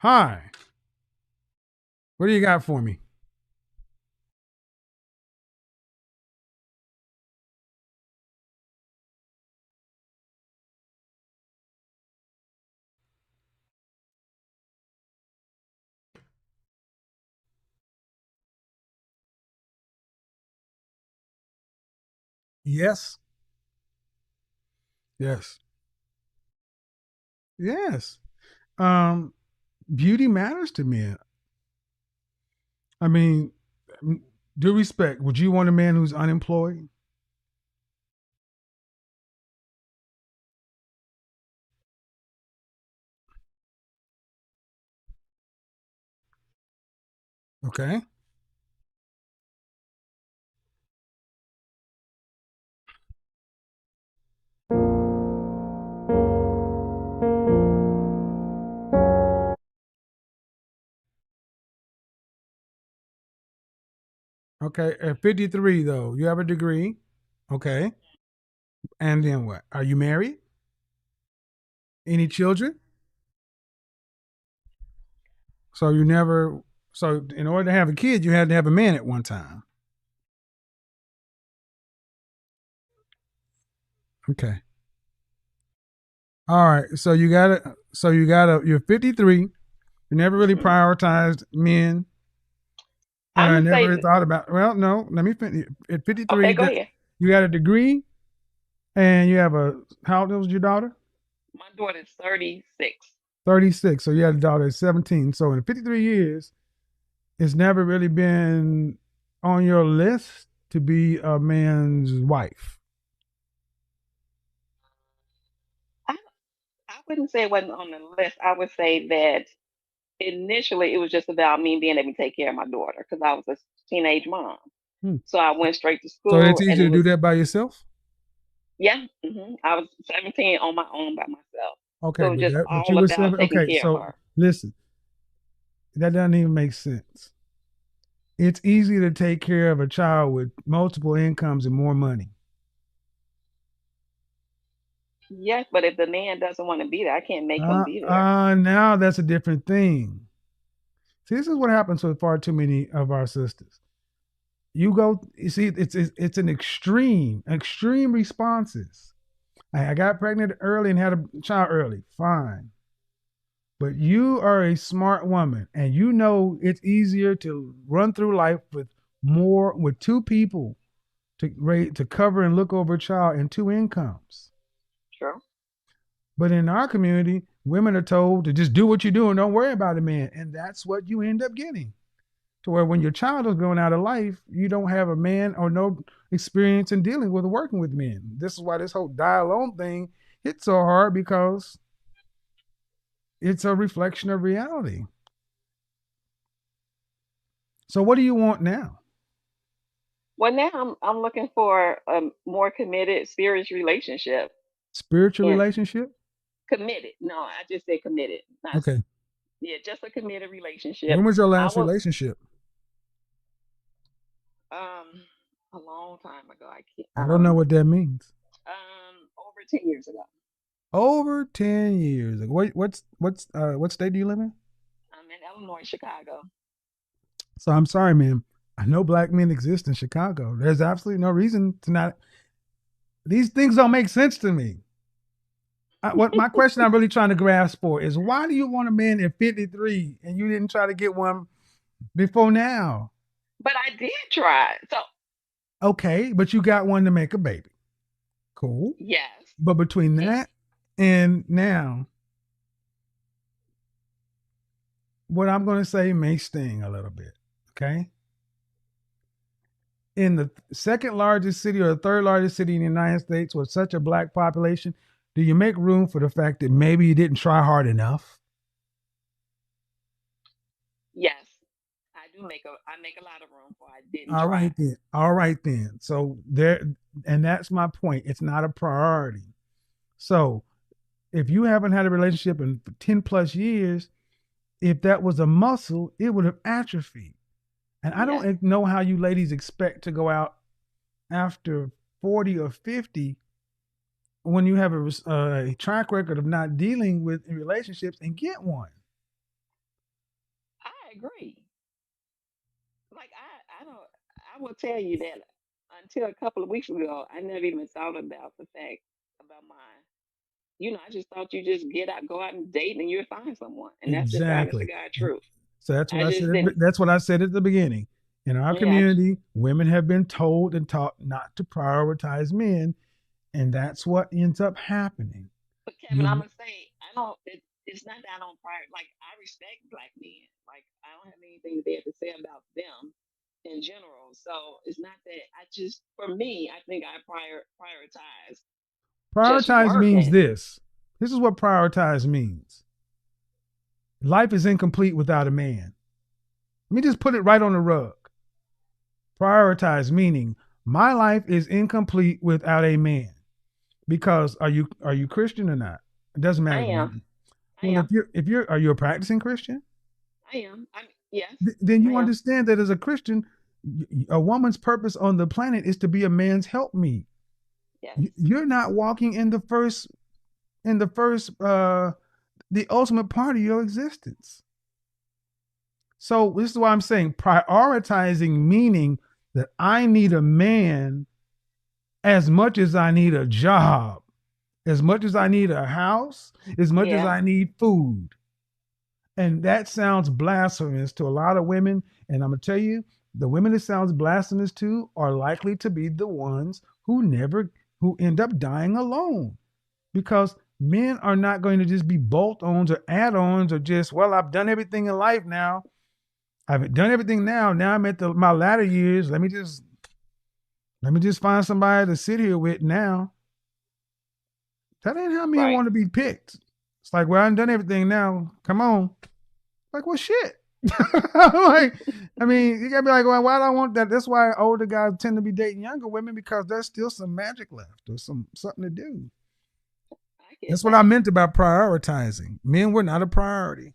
Hi. What do you got for me? Yes. Yes. Yes. Um, Beauty matters to me. I mean, due respect, would you want a man who's unemployed? Okay. Okay. At 53, though, you have a degree. Okay. And then what? Are you married? Any children? So you never, so in order to have a kid, you had to have a man at one time. Okay. All right. You're 53. You never really Mhm. prioritized men. I'm I gonna never say, really thought about. Well, no. Let me finish. At okay, 53, go that ahead. you got a degree and you have a. How old was your daughter? My daughter's 36. 36. So you had a daughter at 17. So in 53 years, it's never really been on your list to be a man's wife. I, I wouldn't say it wasn't on the list. I would say that initially it was just about me being able to take care of my daughter because I was a teenage mom. Hmm. So I went straight to So it's school, and easier it to do was, that by yourself. yeah, I was 17 on my own by myself. Okay, So it was just but you all were about seven. taking Okay, care of so her. listen, that doesn't even make sense. It's easy to take care of a child with multiple incomes and more money. Yes, but if the man doesn't want to be there, I can't make him be there. Now that's a different thing. See, this is what happens with far too many of our sisters. You see, it's an extreme responses. I got pregnant early and had a child early. Fine. But you are a smart woman and you know it's easier to run through life with two people to cover and look over a child and two incomes. True. But in our community, women are told to just do what you do and don't worry about a man. And that's what you end up getting. To where when your child is going out of life, you don't have a man or no experience in dealing with working with men. This is why this whole die alone thing hits so hard because it's a reflection of reality. So what do you want now? Well, now I'm looking for a more committed, serious relationship. Spiritual And relationship? committed. No, I just said committed. Not Okay. yeah, just a committed relationship. When was your I last was relationship? um a long time ago. I can't I don't know what that means. over 10 years ago. Over 10 years ago. What state do you live in? I'm in Illinois, Chicago. So I'm sorry, man. I know black men exist in Chicago. There's absolutely no reason to not. These things don't make sense to me. What my question I'm really trying to grasp for is why do you want a man at 53 and you didn't try to get one before now? But I did try. So Okay, but you got one to make a baby. Cool. yes. But between And that and now, what I'm going to say may sting a little bit. Okay. In the second largest city or the third largest city in the United States with such a black population, do you make room for the fact that maybe you didn't try hard enough? yes, I make a lot of room for I didn't All try. right then. All right then. So there, and that's my point. It's not a priority. So if you haven't had a relationship in 10 plus years, if that was a muscle, it would have atrophied. And I Yes. don't know how you ladies expect to go out after 40 or 50 when you have a track record of not dealing with relationships and get one. agree. Like I don't. I will tell you that until a couple of weeks ago, I never even thought about the fact about mine. I just thought you just get out, go out and date, and you'll find someone, and that's just the honest to Exactly. God truth. So that's what I I just said. didn't. That's what I said at the beginning. In our Yeah, community, women have been told and taught not to prioritize men, and that's what ends up happening. but Kevin, I'm You gonna say I don't. It's not that I don't prior. Like I respect black men. Like I don't have anything bad to say about them in general. So it's not that I just for me, I think I prioritize just prioritize means working. this. This is what prioritize means. Life is incomplete without a man. Let me just put it right on the rug. Prioritize meaning my life is incomplete without a man. Because are you Christian or not? It doesn't I matter to am. me. I Well, am. if you're are you a practicing Christian? I am. I'm yes. Then I you am. understand that as a Christian, a woman's purpose on the planet is to be a man's helpmeet. Yes. You're not walking in the the ultimate part of your existence. So this is why I'm saying prioritizing meaning that I need a man as much as I need a job, as much as I need a house, as much as Yeah. I need food. And that sounds blasphemous to a lot of women. And I'm going to tell you, the women it sounds blasphemous to are likely to be the ones who end up dying alone. Because men are not going to just be bolt ons or add ons or just, well, I've done everything in life now. I've done everything now. Now I'm at my latter years. Let me just find somebody to sit here with now. That ain't how men Right. want to be picked. It's like, well, I've done everything now. Come on. Like, well, shit. Like, I mean, you gotta be like, well, why do I want that? That's why older guys tend to be dating younger women because there's still some magic left or something to do. I get That's what I that. meant about prioritizing. Men were not a priority.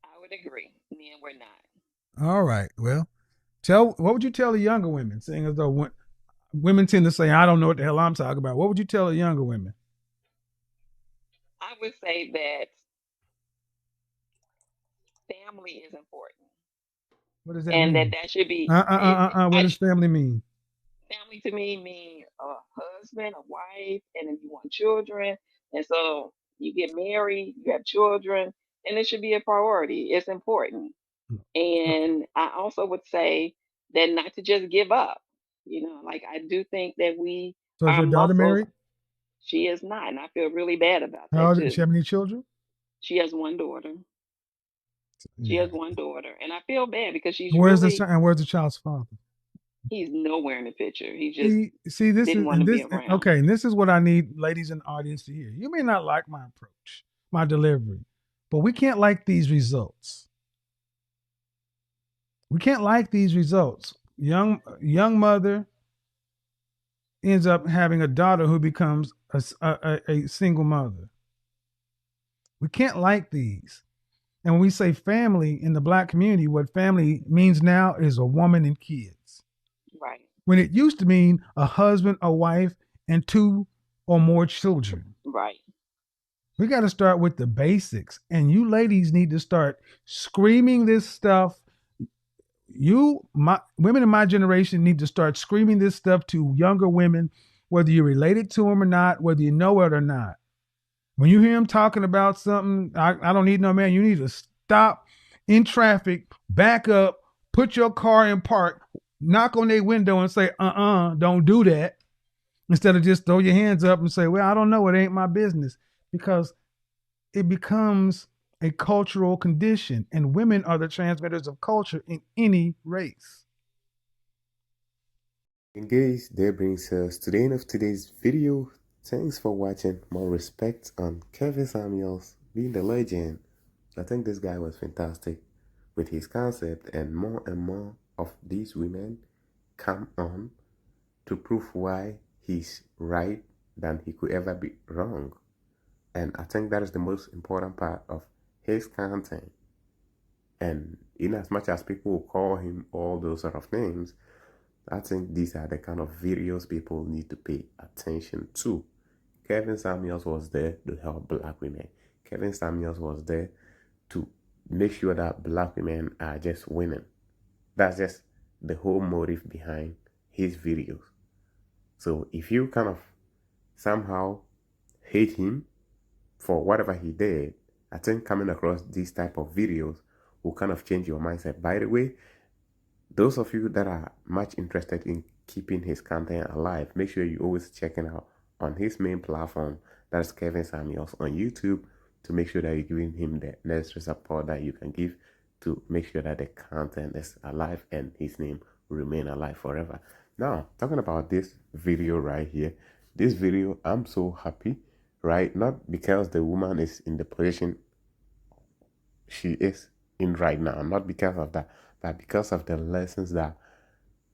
I would agree. Men were not. All right. Well, what would you tell the younger women, seeing as though women tend to say, I don't know what the hell I'm talking about. What would you tell the younger women? I would say that family is important, What does that and that mean? that should be it. What does family mean? Family to me means a husband, a wife, and if you want children, and so you get married, you have children, and it should be a priority. It's important. And I also would say that not to just give up. Like I do think that So is our your daughter muscles, married? she is not, and I feel really bad about How that old? Does she too. have any children? She has one daughter. She Yeah. has one daughter, and I feel bad because Where's the child's father? he's nowhere in the picture. He just See, this didn't is want and to be this around. okay, and this is what I need ladies in the audience to hear. You may not like my approach, my delivery, but we can't like these results. We can't like these results. Young mother ends up having a daughter who becomes a single mother. We can't like these. And when we say family in the black community, what family means now is a woman and kids. Right, When it used to mean a husband, a wife, and two or more children. right, We got to start with the basics. And you ladies need to start screaming this stuff. My women in my generation need to start screaming this stuff to younger women, whether you're related to them or not, whether you know it or not. When you hear them talking about something, I don't need no man, you need to stop in traffic, back up, put your car in park, knock on their window and say, don't do that. Instead of just throw your hands up and say, well, I don't know, it ain't my business. Because it becomes a cultural condition, and women are the transmitters of culture in any race. And guys, that brings us to the end of today's video. Thanks for watching. More respect on Kevin Samuels being the legend. I think this guy was fantastic with his concept, and more of these women come on to prove why he's right than he could ever be wrong. And I think that is the most important part of his content. And in as much as people will call him all those sort of names, I think these are the kind of videos people need to pay attention to. Kevin Samuels was there to help black women. Kevin Samuels was there to make sure that black women are just winning. That's just the whole motive behind his videos. So if you kind of somehow hate him for whatever he did, I think coming across these type of videos will kind of change your mindset. By the way, those of you that are much interested in keeping his content alive, make sure you always checking out on his main platform, that's Kevin Samuels on YouTube, to make sure that you're giving him the necessary support that you can give to make sure that the content is alive and his name will remain alive forever. Now, talking about this video right here, this video, I'm so happy, right? Not because the woman is in the position she is in right now, not because of that, but because of the lessons that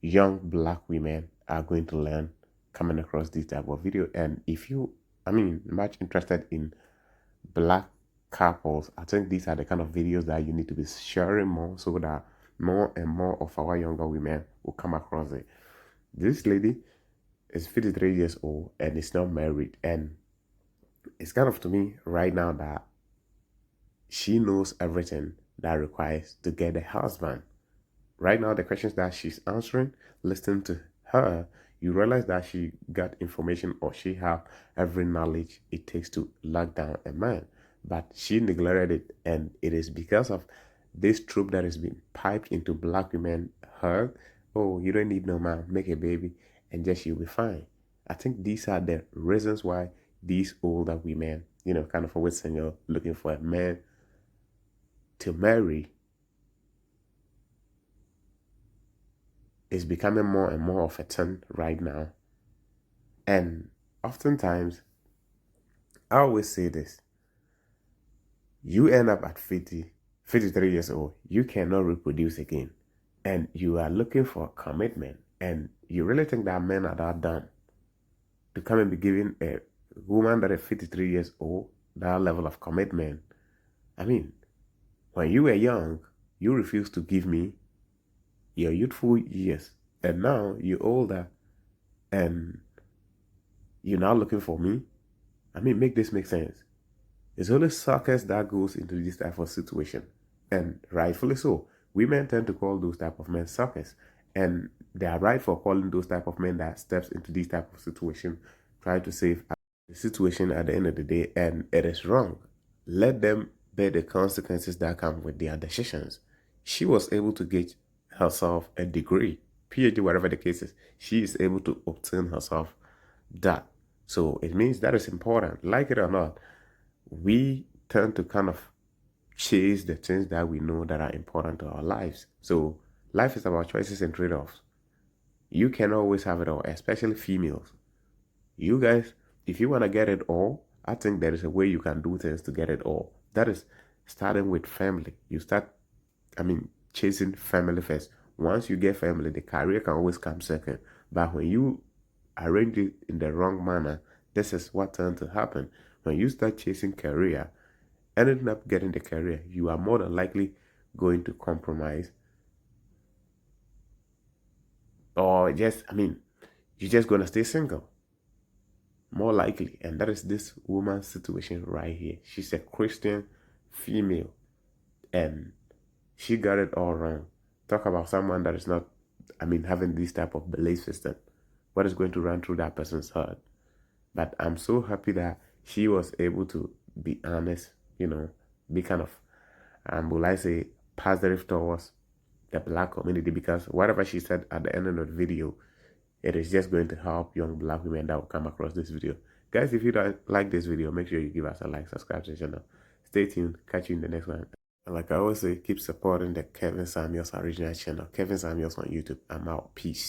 young black women are going to learn coming across this type of video. And if you, much interested in black couples, I think these are the kind of videos that you need to be sharing more, so that more and more of our younger women will come across it. This lady is 53 years old and is not married, and it's kind of to me right now that she knows everything that requires to get a husband. Right now, the questions that she's answering, listen to her, you realize that she got information, or she have every knowledge it takes to lock down a man. But she neglected it, and it is because of this trope that has been piped into black women heard. Oh, you don't need no man, make a baby, and just you'll be fine. I think these are the reasons why these older women, kind of always single, looking for a man to marry, is becoming more and more of a trend right now. And oftentimes, I always say this: you end up at 53 years old, you cannot reproduce again, and you are looking for commitment, and you really think that men are that dumb to come and be giving a woman that is 53 years old that level of commitment? When you were young, you refused to give me your youthful years, and now you're older and you're now looking for me. Make this make sense. It's only suckers that goes into this type of situation, and rightfully so. Women tend to call those type of men suckers, and they are right for calling those type of men that steps into this type of situation, trying to save the situation at the end of the day, and it is wrong. Let them bear the consequences that come with their decisions. She was able to get herself a degree, PhD, whatever the case is. She is able to obtain herself that. So it means that is important. Like it or not, we tend to kind of chase the things that we know that are important to our lives. So life is about choices and trade-offs. You can always have it all, especially females. You guys, if you want to get it all, I think there is a way you can do things to get it all. That is starting with family. You start, chasing family first. Once you get family, the career can always come second. But when you arrange it in the wrong manner, this is what tends to happen. When you start chasing career, ending up getting the career, you are more than likely going to compromise, or you're just going to stay single. More likely. And that is this woman's situation right here. She's a Christian female, and she got it all wrong. Talk about someone that is not, having this type of belief system. What is going to run through that person's heart? But I'm so happy that she was able to be honest, be kind of, will I say, positive towards the black community, because whatever she said at the end of the video, it is just going to help young black women that will come across this video. Guys, if you don't like this video, make sure you give us a like, subscribe to the channel. Stay tuned. Catch you in the next one. And like I always say, keep supporting the Kevin Samuels original channel, Kevin Samuels on YouTube. I'm out. Peace.